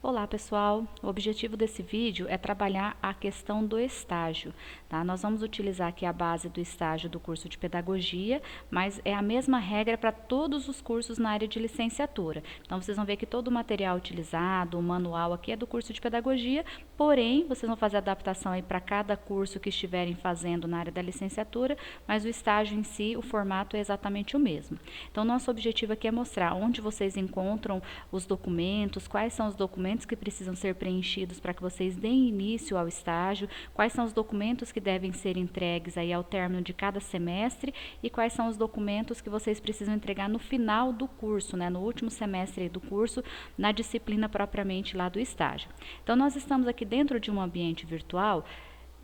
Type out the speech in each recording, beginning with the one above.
Olá pessoal, o objetivo desse vídeo é trabalhar a questão do estágio, tá? Nós vamos utilizar aqui a base do estágio do curso de pedagogia, mas é a mesma regra para todos os cursos na área de licenciatura. Então vocês vão ver que todo o material utilizado, o manual aqui é do curso de pedagogia, porém vocês vão fazer adaptação aí para cada curso que estiverem fazendo na área da licenciatura, mas o estágio em si, o formato é exatamente o mesmo. Então nosso objetivo aqui é mostrar onde vocês encontram os documentos, quais são os documentos que precisam ser preenchidos para que vocês deem início ao estágio, quais são os documentos que devem ser entregues aí ao término de cada semestre e quais são os documentos que vocês precisam entregar no final do curso, né, no último semestre do curso, na disciplina propriamente lá do estágio. Então nós estamos aqui dentro de um ambiente virtual,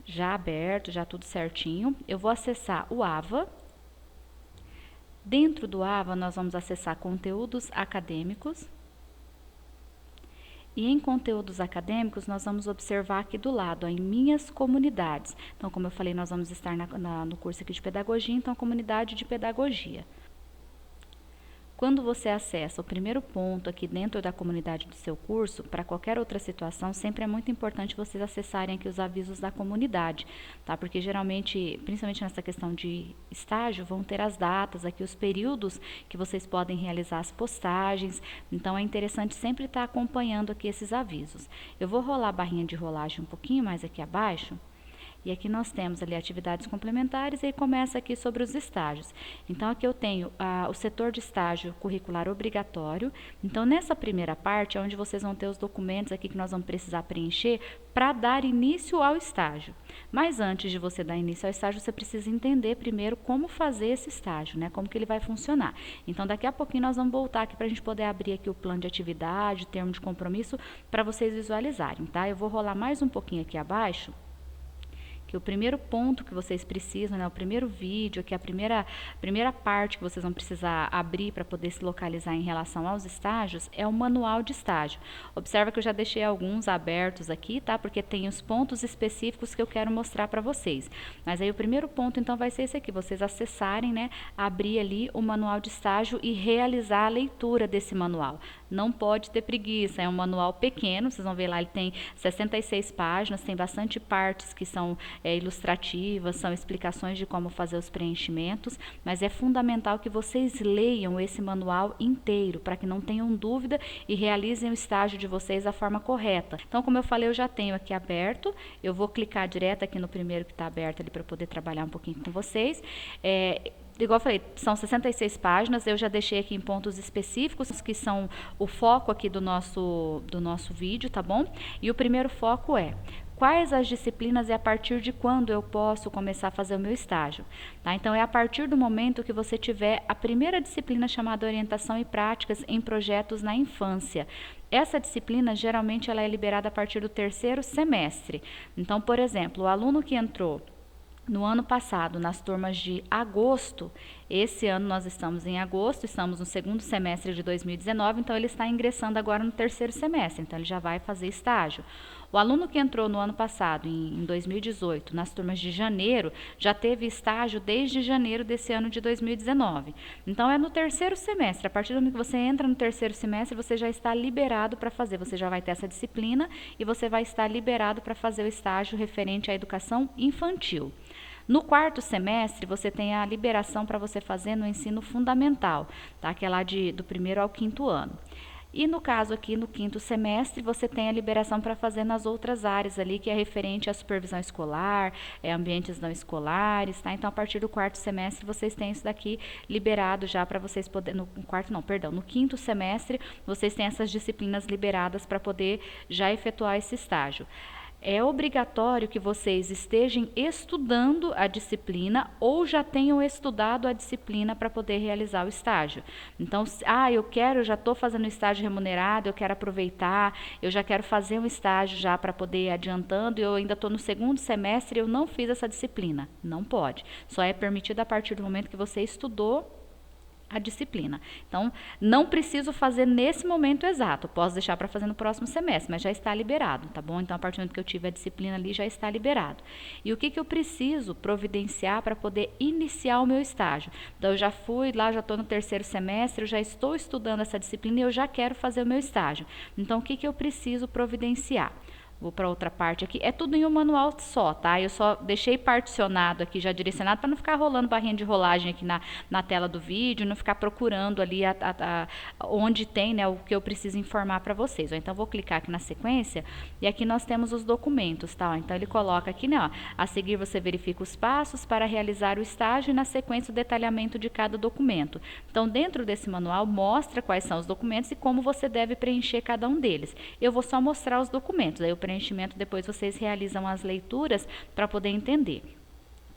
já aberto, já tudo certinho. Eu vou acessar o AVA. Dentro do AVA nós vamos acessar conteúdos acadêmicos. E em conteúdos acadêmicos, nós vamos observar aqui do lado, ó, em minhas comunidades. Então, como eu falei, nós vamos estar no curso aqui de pedagogia, então comunidade de pedagogia. Quando você acessa o primeiro ponto aqui dentro da comunidade do seu curso, para qualquer outra situação, sempre é muito importante vocês acessarem aqui os avisos da comunidade, tá? Porque geralmente, principalmente nessa questão de estágio, vão ter as datas aqui, os períodos que vocês podem realizar as postagens, então é interessante sempre estar acompanhando aqui esses avisos. Eu vou rolar a barrinha de rolagem um pouquinho mais aqui abaixo. E aqui nós temos ali atividades complementares e começa aqui sobre os estágios. Então, aqui eu tenho o setor de estágio curricular obrigatório. Então, nessa primeira parte é onde vocês vão ter os documentos aqui que nós vamos precisar preencher para dar início ao estágio. Mas antes de você dar início ao estágio, você precisa entender primeiro como fazer esse estágio, né? Como que ele vai funcionar. Então, daqui a pouquinho nós vamos voltar aqui para a gente poder abrir aqui o plano de atividade, termo de compromisso, para vocês visualizarem, tá? Eu vou rolar mais um pouquinho aqui abaixo, que o primeiro ponto que vocês precisam, né, o primeiro vídeo, que a primeira parte que vocês vão precisar abrir para poder se localizar em relação aos estágios, é o manual de estágio. Observa que eu já deixei alguns abertos aqui, tá? Porque tem os pontos específicos que eu quero mostrar para vocês. Mas aí o primeiro ponto, então, vai ser esse aqui, vocês acessarem, né, abrir ali o manual de estágio e realizar a leitura desse manual. Não pode ter preguiça, é um manual pequeno, vocês vão ver lá, ele tem 66 páginas, tem bastante partes que são ilustrativas, são explicações de como fazer os preenchimentos, mas é fundamental que vocês leiam esse manual inteiro, para que não tenham dúvida e realizem o estágio de vocês da forma correta. Então, como eu falei, eu já tenho aqui aberto, eu vou clicar direto aqui no primeiro que está aberto ali para poder trabalhar um pouquinho com vocês. Igual eu falei, são 66 páginas, eu já deixei aqui em pontos específicos, que são o foco aqui do nosso vídeo, tá bom? E o primeiro foco é: quais as disciplinas e a partir de quando eu posso começar a fazer o meu estágio? Tá? Então, é a partir do momento que você tiver a primeira disciplina chamada Orientação e Práticas em Projetos na Infância. Essa disciplina, geralmente, ela é liberada a partir do terceiro semestre. Então, por exemplo, o aluno que entrou no ano passado, nas turmas de agosto, esse ano nós estamos em agosto, estamos no segundo semestre de 2019, então ele está ingressando agora no terceiro semestre, então ele já vai fazer estágio. O aluno que entrou no ano passado, em 2018, nas turmas de janeiro, já teve estágio desde janeiro desse ano de 2019. Então é no terceiro semestre, a partir do momento que você entra no terceiro semestre, você já está liberado para fazer, você já vai ter essa disciplina e você vai estar liberado para fazer o estágio referente à educação infantil. No quarto semestre, você tem a liberação para você fazer no ensino fundamental, tá? Que é lá do primeiro ao quinto ano. E no caso aqui, no quinto semestre, você tem a liberação para fazer nas outras áreas ali, que é referente à supervisão escolar, ambientes não escolares, tá? Então, a partir do quarto semestre, vocês têm isso daqui liberado já para vocês poderem, no quinto semestre, vocês têm essas disciplinas liberadas para poder já efetuar esse estágio. É obrigatório que vocês estejam estudando a disciplina ou já tenham estudado a disciplina para poder realizar o estágio. Então, eu já estou fazendo estágio remunerado, eu quero aproveitar, eu já quero fazer um estágio já para poder ir adiantando, e eu ainda estou no segundo semestre e eu não fiz essa disciplina. Não pode. Só é permitido a partir do momento que você estudou a disciplina. Então, não preciso fazer nesse momento exato, posso deixar para fazer no próximo semestre, mas já está liberado, tá bom? Então, a partir do momento que eu tive a disciplina ali, já está liberado. E o que eu preciso providenciar para poder iniciar o meu estágio? Então, eu já fui lá, já estou no terceiro semestre, eu já estou estudando essa disciplina e eu já quero fazer o meu estágio. Então, o que eu preciso providenciar? Vou para outra parte aqui. É tudo em um manual só, tá? Eu só deixei particionado aqui, já direcionado, para não ficar rolando barrinha de rolagem aqui na tela do vídeo, não ficar procurando ali onde tem, né, o que eu preciso informar para vocês. Então, vou clicar aqui na sequência e aqui nós temos os documentos, tá? Então, ele coloca aqui, né, ó, a seguir você verifica os passos para realizar o estágio e na sequência o detalhamento de cada documento. Então, dentro desse manual, mostra quais são os documentos e como você deve preencher cada um deles. Eu vou só mostrar os documentos, aí eu preenchimento, depois vocês realizam as leituras para poder entender.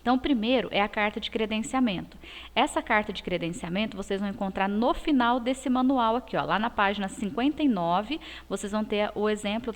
Então, primeiro é a carta de credenciamento. Essa carta de credenciamento vocês vão encontrar no final desse manual aqui, ó, lá na página 59, vocês vão ter o exemplo,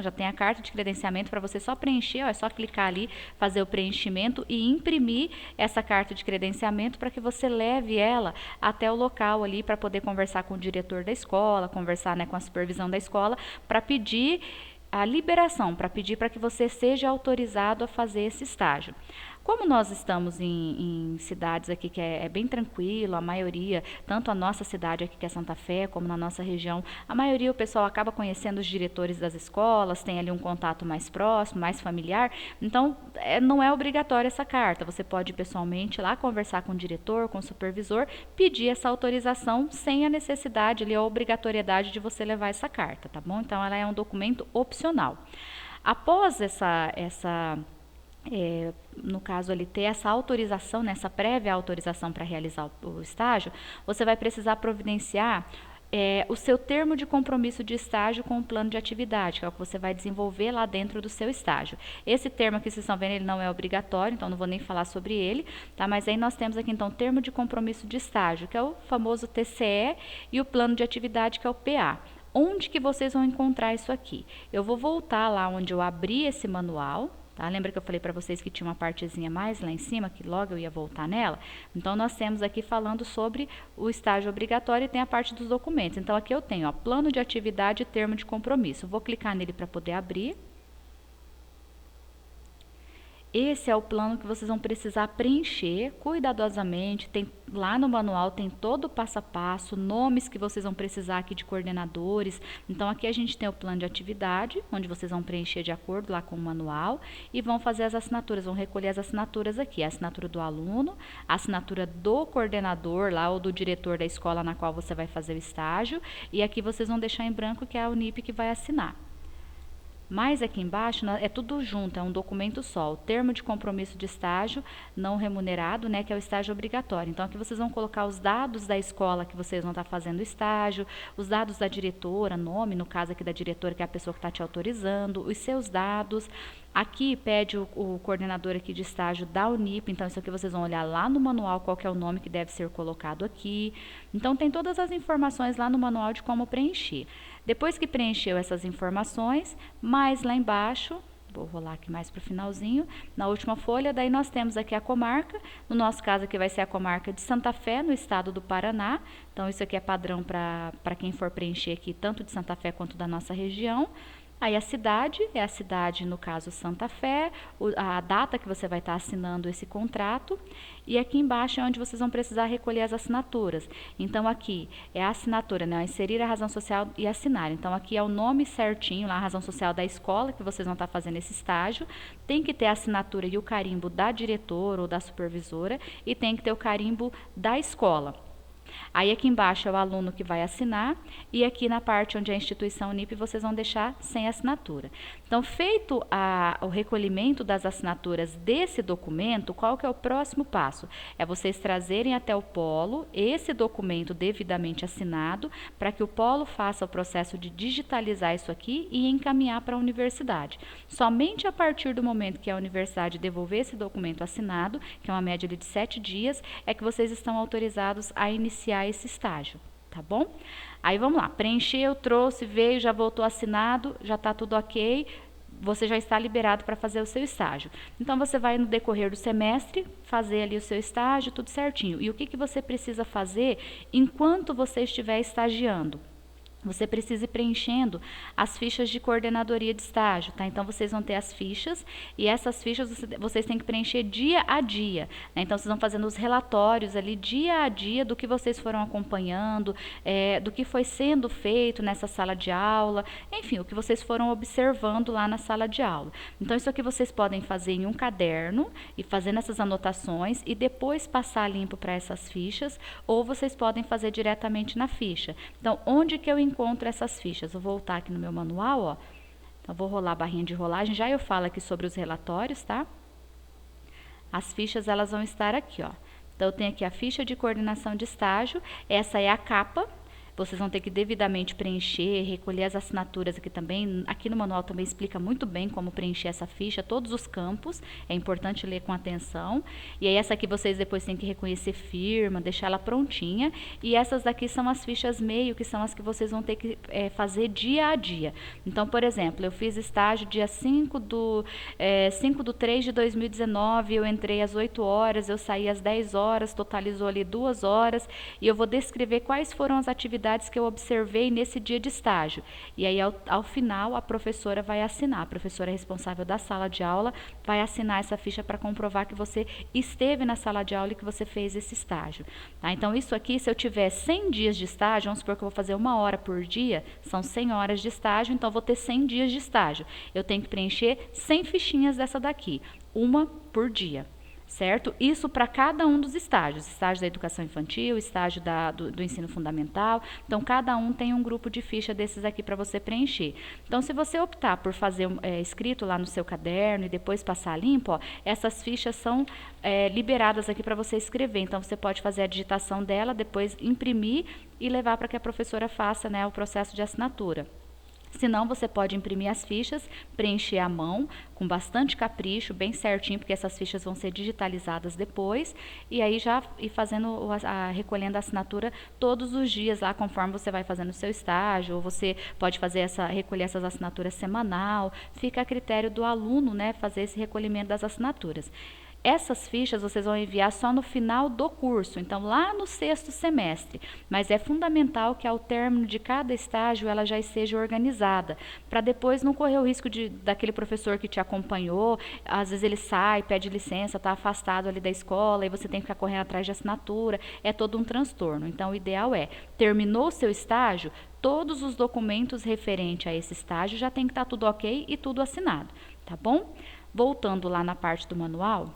já tem a carta de credenciamento para você só preencher, ó, é só clicar ali, fazer o preenchimento e imprimir essa carta de credenciamento para que você leve ela até o local ali para poder conversar com o diretor da escola, conversar, né, com a supervisão da escola, para pedir a liberação, para pedir para que você seja autorizado a fazer esse estágio. Como nós estamos em cidades aqui que é bem tranquilo, a maioria, tanto a nossa cidade aqui que é Santa Fé, como na nossa região, a maioria o pessoal acaba conhecendo os diretores das escolas, tem ali um contato mais próximo, mais familiar, então não é obrigatória essa carta, você pode ir pessoalmente lá conversar com o diretor, com o supervisor, pedir essa autorização sem a necessidade ali, a obrigatoriedade de você levar essa carta, tá bom? Então ela é um documento opcional. Após no caso ali ter essa autorização, né, essa prévia autorização para realizar o estágio, você vai precisar providenciar o seu termo de compromisso de estágio com o plano de atividade, que é o que você vai desenvolver lá dentro do seu estágio. Esse termo que vocês estão vendo, ele não é obrigatório, então não vou nem falar sobre ele, tá? Mas aí nós temos aqui então o termo de compromisso de estágio, que é o famoso TCE, e o plano de atividade, que é o PA. Onde que vocês vão encontrar isso aqui? Eu vou voltar lá onde eu abri esse manual. Tá? Lembra que eu falei para vocês que tinha uma partezinha mais lá em cima, que logo eu ia voltar nela? Então, nós temos aqui falando sobre o estágio obrigatório e tem a parte dos documentos. Então, aqui eu tenho, ó, plano de atividade e termo de compromisso. Vou clicar nele para poder abrir. Esse é o plano que vocês vão precisar preencher cuidadosamente. Tem lá no manual, tem todo o passo a passo, nomes que vocês vão precisar aqui de coordenadores. Então, aqui a gente tem o plano de atividade, onde vocês vão preencher de acordo lá com o manual e vão fazer as assinaturas, vão recolher as assinaturas aqui. A assinatura do aluno, a assinatura do coordenador lá ou do diretor da escola na qual você vai fazer o estágio. E aqui vocês vão deixar em branco que é a Unip que vai assinar. Mas aqui embaixo é tudo junto, é um documento só, o termo de compromisso de estágio não remunerado, né, que é o estágio obrigatório. Então, aqui vocês vão colocar os dados da escola que vocês vão estar fazendo o estágio, os dados da diretora, nome, no caso aqui da diretora, que é a pessoa que está te autorizando, os seus dados. Aqui pede o coordenador aqui de estágio da Unip, então isso aqui vocês vão olhar lá no manual qual que é o nome que deve ser colocado aqui. Então, tem todas as informações lá no manual de como preencher. Depois que preencheu essas informações, mais lá embaixo, vou rolar aqui mais para o finalzinho, na última folha, daí nós temos aqui a comarca, no nosso caso aqui vai ser a comarca de Santa Fé, no estado do Paraná, então isso aqui é padrão para quem for preencher aqui, tanto de Santa Fé quanto da nossa região. Aí a cidade, é a cidade, no caso, Santa Fé, a data que você vai estar assinando esse contrato, e aqui embaixo é onde vocês vão precisar recolher as assinaturas. Então, aqui é a assinatura, né? Inserir a razão social e assinar. Então, aqui é o nome certinho, lá, a razão social da escola que vocês vão estar fazendo esse estágio. Tem que ter a assinatura e o carimbo da diretora ou da supervisora, e tem que ter o carimbo da escola. Aí aqui embaixo é o aluno que vai assinar e aqui na parte onde é a instituição Unip vocês vão deixar sem assinatura. Então, feito o recolhimento das assinaturas desse documento, qual que é o próximo passo? É vocês trazerem até o polo esse documento devidamente assinado para que o polo faça o processo de digitalizar isso aqui e encaminhar para a universidade. Somente a partir do momento que a universidade devolver esse documento assinado, que é uma média de 7 dias, é que vocês estão autorizados a iniciar esse estágio, tá bom? Aí vamos lá, preencheu, trouxe, veio, já voltou assinado, já está tudo ok, você já está liberado para fazer o seu estágio. Então, você vai no decorrer do semestre fazer ali o seu estágio, tudo certinho. E o que você precisa fazer enquanto você estiver estagiando? Você precisa ir preenchendo as fichas de coordenadoria de estágio, tá? Então, vocês vão ter as fichas e essas fichas vocês têm que preencher dia a dia, né? Então, vocês vão fazendo os relatórios ali dia a dia do que vocês foram acompanhando, do que foi sendo feito nessa sala de aula, enfim, o que vocês foram observando lá na sala de aula. Então, isso aqui vocês podem fazer em um caderno e fazendo essas anotações e depois passar limpo para essas fichas, ou vocês podem fazer diretamente na ficha. Então, onde que eu encontro essas fichas? Eu vou voltar aqui no meu manual, ó. Então, vou rolar a barrinha de rolagem. Já eu falo aqui sobre os relatórios, tá? As fichas, elas vão estar aqui, ó. Então, eu tenho aqui a ficha de coordenação de estágio. Essa é a capa. Vocês vão ter que devidamente preencher, recolher as assinaturas aqui também. Aqui no manual também explica muito bem como preencher essa ficha, todos os campos. É importante ler com atenção. E aí essa aqui vocês depois têm que reconhecer firma, deixar ela prontinha. E essas daqui são as fichas meio, que são as que vocês vão ter que fazer dia a dia. Então, por exemplo, eu fiz estágio dia 5/3 de 2019, eu entrei às 8 horas, eu saí às 10 horas, totalizou ali 2 horas. E eu vou descrever quais foram as atividades que eu observei nesse dia de estágio. E aí, ao final, a professora vai assinar. A professora responsável da sala de aula vai assinar essa ficha para comprovar que você esteve na sala de aula e que você fez esse estágio. Tá? Então, isso aqui, se eu tiver 100 dias de estágio, vamos supor que eu vou fazer 1 hora por dia, são 100 horas de estágio, então eu vou ter 100 dias de estágio. Eu tenho que preencher 100 fichinhas dessa daqui, uma por dia. Certo? Isso para cada um dos estágios, estágio da educação infantil, estágio do ensino fundamental. Então, cada um tem um grupo de ficha desses aqui para você preencher. Então, se você optar por fazer escrito lá no seu caderno e depois passar limpo, ó, essas fichas são liberadas aqui para você escrever. Então, você pode fazer a digitação dela, depois imprimir e levar para que a professora faça, né, o processo de assinatura. Se não, você pode imprimir as fichas, preencher à mão, com bastante capricho, bem certinho, porque essas fichas vão ser digitalizadas depois, e aí já ir fazendo, recolhendo a assinatura todos os dias lá, conforme você vai fazendo o seu estágio, ou você pode fazer recolher essas assinaturas semanal, fica a critério do aluno, né, fazer esse recolhimento das assinaturas. Essas fichas vocês vão enviar só no final do curso, então lá no 6º semestre, mas é fundamental que ao término de cada estágio ela já esteja organizada, para depois não correr o risco daquele professor que te acompanhou, às vezes ele sai, pede licença, está afastado ali da escola e você tem que ficar correndo atrás de assinatura, é todo um transtorno. Então o ideal terminou o seu estágio, todos os documentos referentes a esse estágio já tem que estar tudo ok e tudo assinado, tá bom? Voltando lá na parte do manual.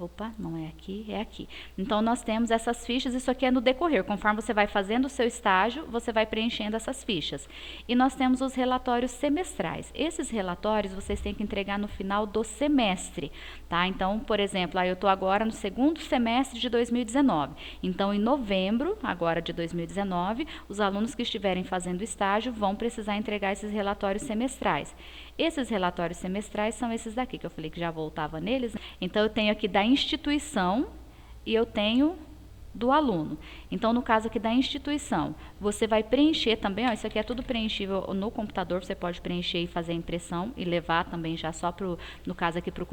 Opa, não é aqui, é aqui. Então, nós temos essas fichas, isso aqui é no decorrer. Conforme você vai fazendo o seu estágio, você vai preenchendo essas fichas. E nós temos os relatórios semestrais. Esses relatórios vocês têm que entregar no final do semestre, tá? Então, por exemplo, eu estou agora no 2º semestre de 2019. Então, em novembro, agora de 2019, os alunos que estiverem fazendo estágio vão precisar entregar esses relatórios semestrais. Esses relatórios semestrais são esses daqui, que eu falei que já voltava neles. Então, eu tenho aqui da instituição e eu tenho do aluno. Então, no caso aqui da instituição, você vai preencher também, ó, isso aqui é tudo preenchível no computador, você pode preencher e fazer a impressão e levar também já só no caso aqui para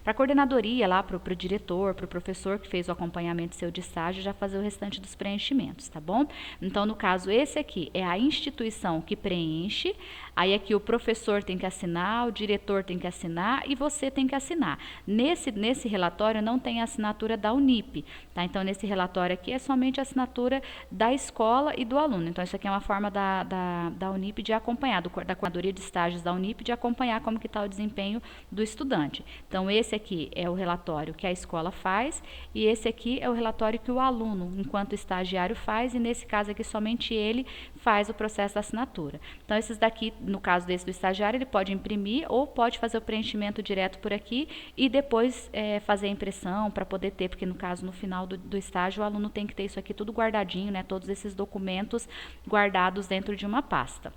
a coordenadoria lá, para o diretor, para o professor que fez o acompanhamento seu de estágio, já fazer o restante dos preenchimentos, tá bom? Então, no caso, esse aqui é a instituição que preenche, aí aqui o professor tem que assinar, o diretor tem que assinar e você tem que assinar. Nesse relatório não tem a assinatura da Unip, tá? Então, nesse relatório aqui é somente a assinatura da escola e do aluno. Então, isso aqui é uma forma da Unip de acompanhar, da coordenadoria de estágios da Unip, de acompanhar como que está o desempenho do estudante. Então, esse aqui é o relatório que a escola faz e esse aqui é o relatório que o aluno, enquanto estagiário, faz e, nesse caso aqui, somente ele faz o processo da assinatura. Então, esses daqui, no caso desse do estagiário, ele pode imprimir ou pode fazer o preenchimento direto por aqui e depois fazer a impressão para poder ter, porque no caso, no final do estágio, o aluno tem que ter isso aqui tudo guardadinho, né? Todos esses documentos guardados dentro de uma pasta.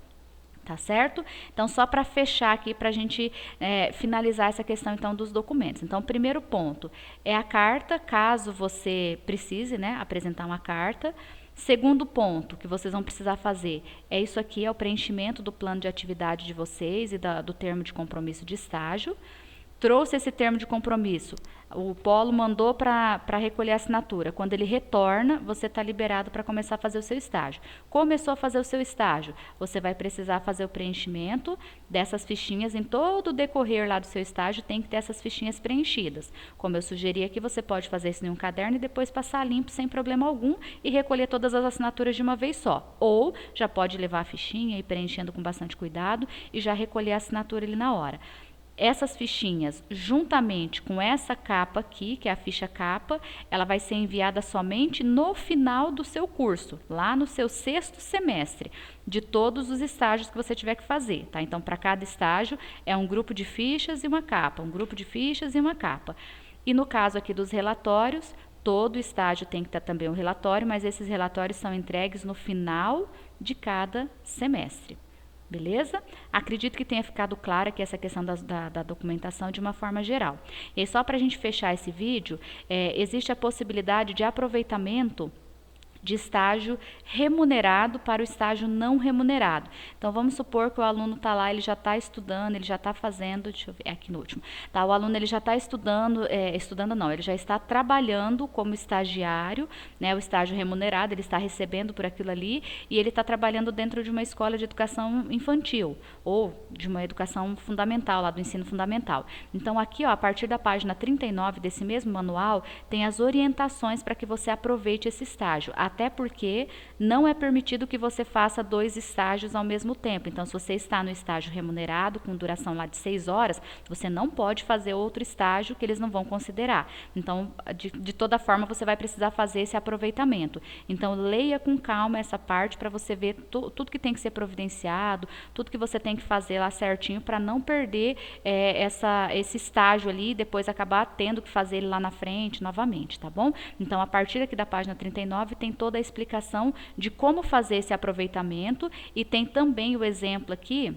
Tá certo? Então, só para fechar aqui, para a gente finalizar essa questão, então, dos documentos. Então, o primeiro ponto é a carta, caso você precise, né, apresentar uma carta. Segundo ponto que vocês vão precisar fazer é isso aqui, é o preenchimento do plano de atividade de vocês e do termo de compromisso de estágio. Trouxe esse termo de compromisso, o polo mandou para recolher a assinatura. Quando ele retorna, você está liberado para começar a fazer o seu estágio. Começou a fazer o seu estágio, você vai precisar fazer o preenchimento dessas fichinhas. Em todo o decorrer lá do seu estágio, tem que ter essas fichinhas preenchidas. Como eu sugeri aqui, você pode fazer isso em um caderno e depois passar limpo sem problema algum e recolher todas as assinaturas de uma vez só. Ou já pode levar a fichinha e ir preenchendo com bastante cuidado e já recolher a assinatura ali na hora. Essas fichinhas, juntamente com essa capa aqui, que é a ficha capa, ela vai ser enviada somente no final do seu curso, lá no seu 6º semestre, de todos os estágios que você tiver que fazer, tá? Então, para cada estágio, é um grupo de fichas e uma capa, um grupo de fichas e uma capa. E no caso aqui dos relatórios, todo estágio tem que ter também um relatório, mas esses relatórios são entregues no final de cada semestre. Beleza? Acredito que tenha ficado clara aqui essa questão da documentação de uma forma geral. E só para a gente fechar esse vídeo, existe a possibilidade de aproveitamento de estágio remunerado para o estágio não remunerado. Então, vamos supor que o aluno está lá, ele já está estudando, ele já está fazendo, deixa eu ver aqui no último, tá? O aluno ele já está estudando, ele já está trabalhando como estagiário, né? O estágio remunerado, ele está recebendo por aquilo ali e ele está trabalhando dentro de uma escola de educação infantil ou de uma educação fundamental, lá do ensino fundamental. Então, aqui, ó, a partir da página 39 desse mesmo manual, tem as orientações para que você aproveite esse estágio. Até porque não é permitido que você faça 2 estágios ao mesmo tempo. Então, se você está no estágio remunerado, com duração lá de 6 horas, você não pode fazer outro estágio que eles não vão considerar. Então, de toda forma, você vai precisar fazer esse aproveitamento. Então, leia com calma essa parte para você ver tudo que tem que ser providenciado, tudo que você tem que fazer lá certinho para não perder esse estágio ali e depois acabar tendo que fazer ele lá na frente novamente, tá bom? Então, a partir aqui da página 39, tem toda a explicação de como fazer esse aproveitamento e tem também o exemplo aqui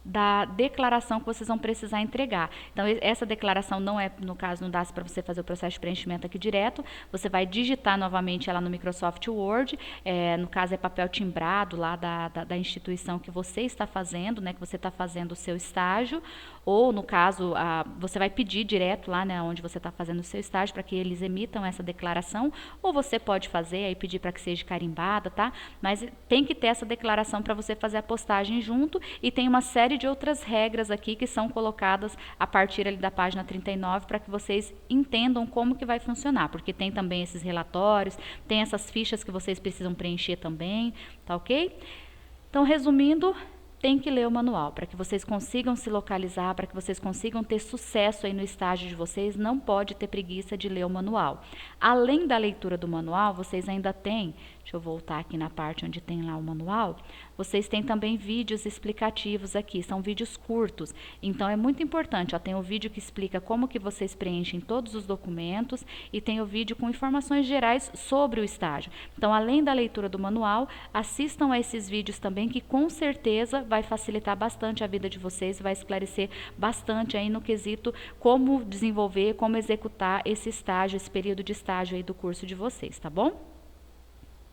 da declaração que vocês vão precisar entregar. Então, essa declaração não é, no caso, não dá para você fazer o processo de preenchimento aqui direto, você vai digitar novamente ela no Microsoft Word, no caso é papel timbrado lá da instituição que você está fazendo, né, que você está fazendo o seu estágio, ou no caso, você vai pedir direto lá, né, onde você está fazendo o seu estágio, para que eles emitam essa declaração, ou você pode fazer, aí pedir para que seja carimbada, tá? Mas tem que ter essa declaração para você fazer a postagem junto, e tem uma série de outras regras aqui que são colocadas a partir ali da página 39 para que vocês entendam como que vai funcionar, porque tem também esses relatórios, tem essas fichas que vocês precisam preencher também, tá ok? Então, resumindo, tem que ler o manual para que vocês consigam se localizar, para que vocês consigam ter sucesso aí no estágio de vocês. Não pode ter preguiça de ler o manual. Além da leitura do manual, vocês ainda têm, deixa eu voltar aqui na parte onde tem lá o manual, vocês têm também vídeos explicativos aqui, são vídeos curtos. Então, é muito importante, ó, tem o vídeo que explica como que vocês preenchem todos os documentos e tem o vídeo com informações gerais sobre o estágio. Então, além da leitura do manual, assistam a esses vídeos também, que com certeza vai facilitar bastante a vida de vocês, vai esclarecer bastante aí no quesito como desenvolver, como executar esse estágio, esse período de estágio aí do curso de vocês, tá bom?